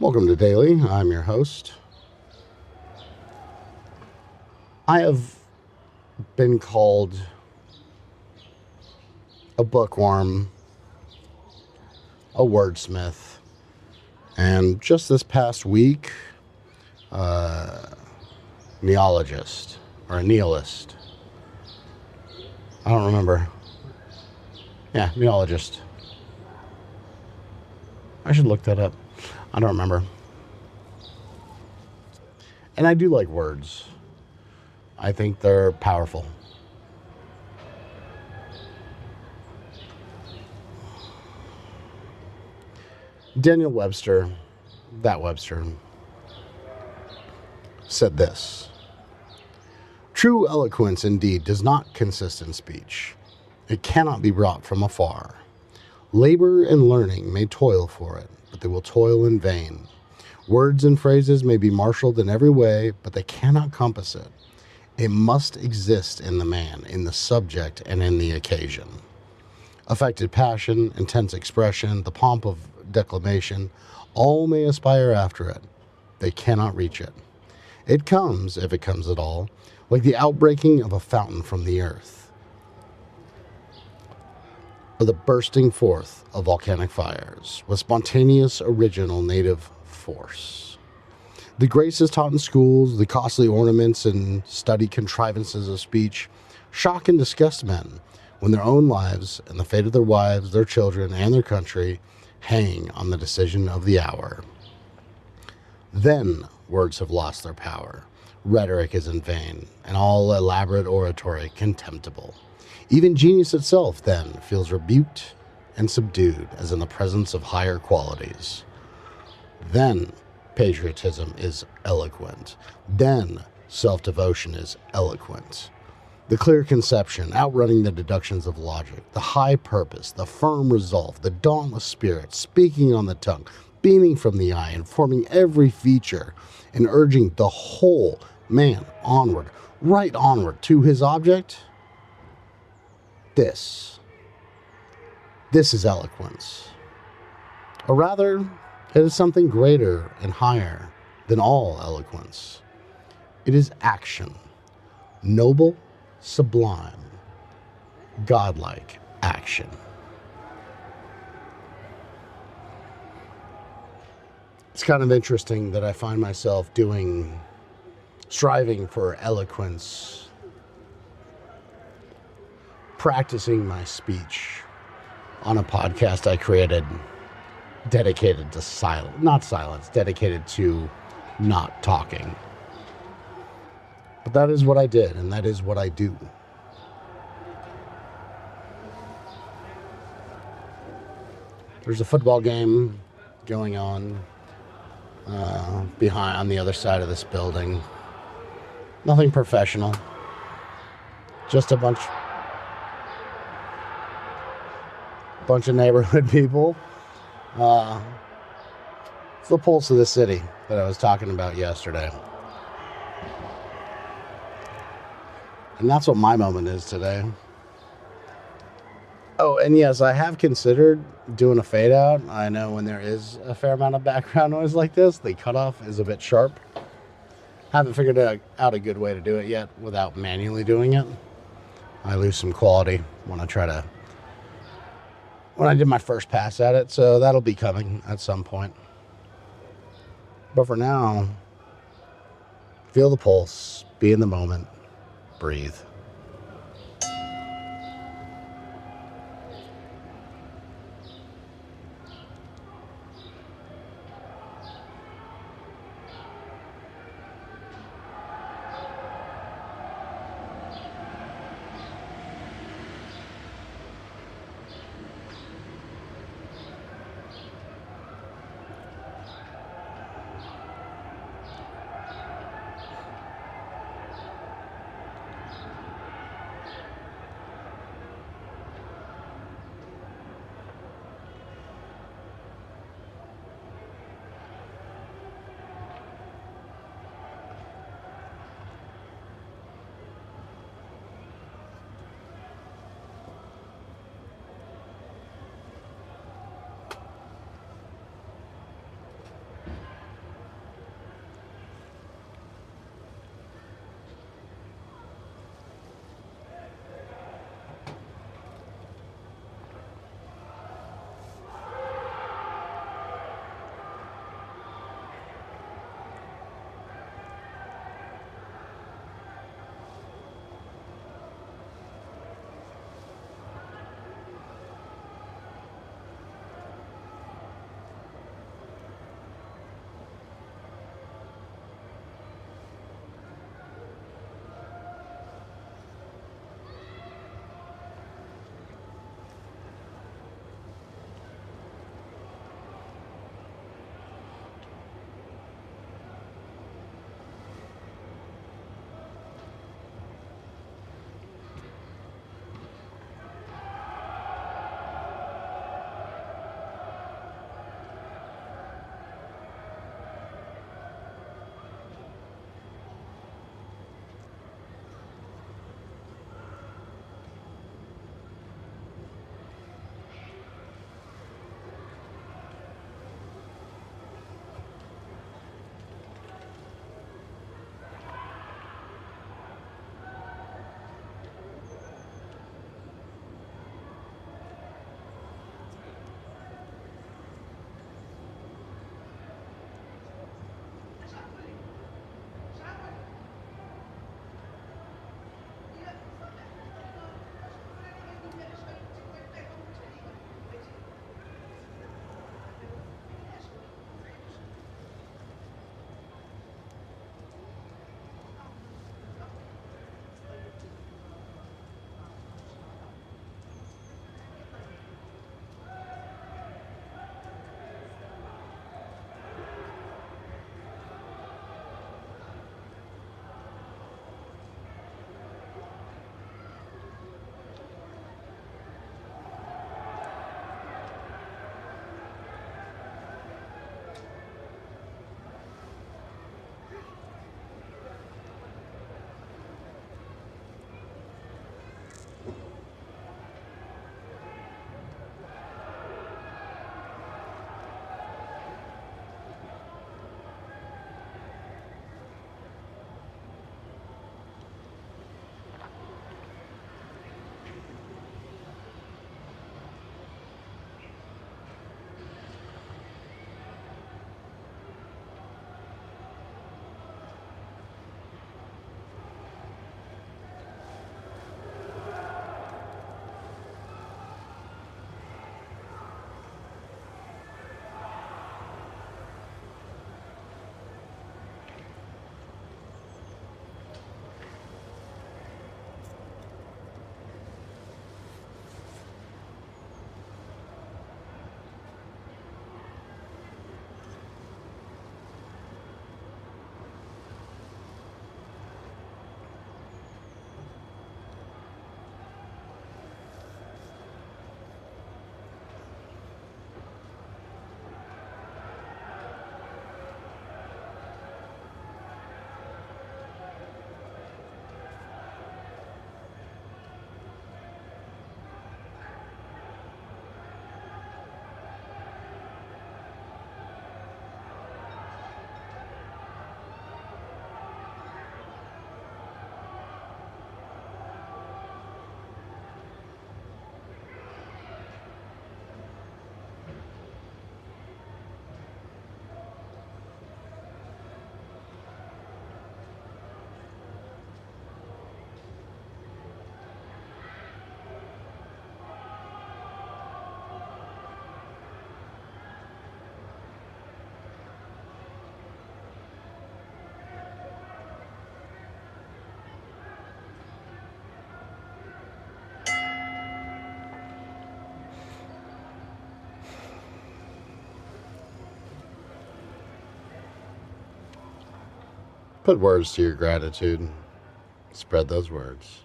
Welcome to Daily. I'm your host. I have been called a bookworm, a wordsmith, and just this past week, neologist or a nihilist. I don't remember. Yeah, neologist. I should look that up. I don't remember. And I do like words. I think they're powerful. Daniel Webster, that Webster, said this: "True eloquence indeed does not consist in speech. It cannot be brought from afar. Labor and learning may toil for it, but they will toil in vain. Words and phrases may be marshaled in every way, but they cannot compass it. It must exist in the man, in the subject, and in the occasion. Affected passion, intense expression, the pomp of declamation, all may aspire after it. They cannot reach it. It comes, if it comes at all, like the outbreaking of a fountain from the earth, or the bursting forth of volcanic fires, with spontaneous, original, native force. The graces taught in schools, the costly ornaments and studied contrivances of speech, shock and disgust men when their own lives and the fate of their wives, their children, and their country hang on the decision of the hour. Then words have lost their power. Rhetoric is in vain, and all elaborate oratory contemptible. Even genius itself, then, feels rebuked and subdued as in the presence of higher qualities. Then patriotism is eloquent. Then self-devotion is eloquent. The clear conception, outrunning the deductions of logic, the high purpose, the firm resolve, the dauntless spirit, speaking on the tongue, beaming from the eye, informing every feature, and urging the whole man onward, right onward to his object. This is eloquence. Or rather, it is something greater and higher than all eloquence. It is action, noble, sublime, godlike action." It's kind of interesting that I find myself striving for eloquence, practicing my speech on a podcast I created dedicated to dedicated to not talking. But that is what I did, and that is what I do. There's a football game going on behind on the other side of this building. Nothing professional. Just a bunch of neighborhood people. It's the pulse of the city that I was talking about yesterday. And that's what my moment is today. Oh, and yes, I have considered doing a fade out. I know when there is a fair amount of background noise like this, the cutoff is a bit sharp. Haven't figured out a good way to do it yet without manually doing it. I lose some quality when I did my first pass at it, so that'll be coming at some point. But for now, feel the pulse, be in the moment, breathe. Put words to your gratitude. Spread those words.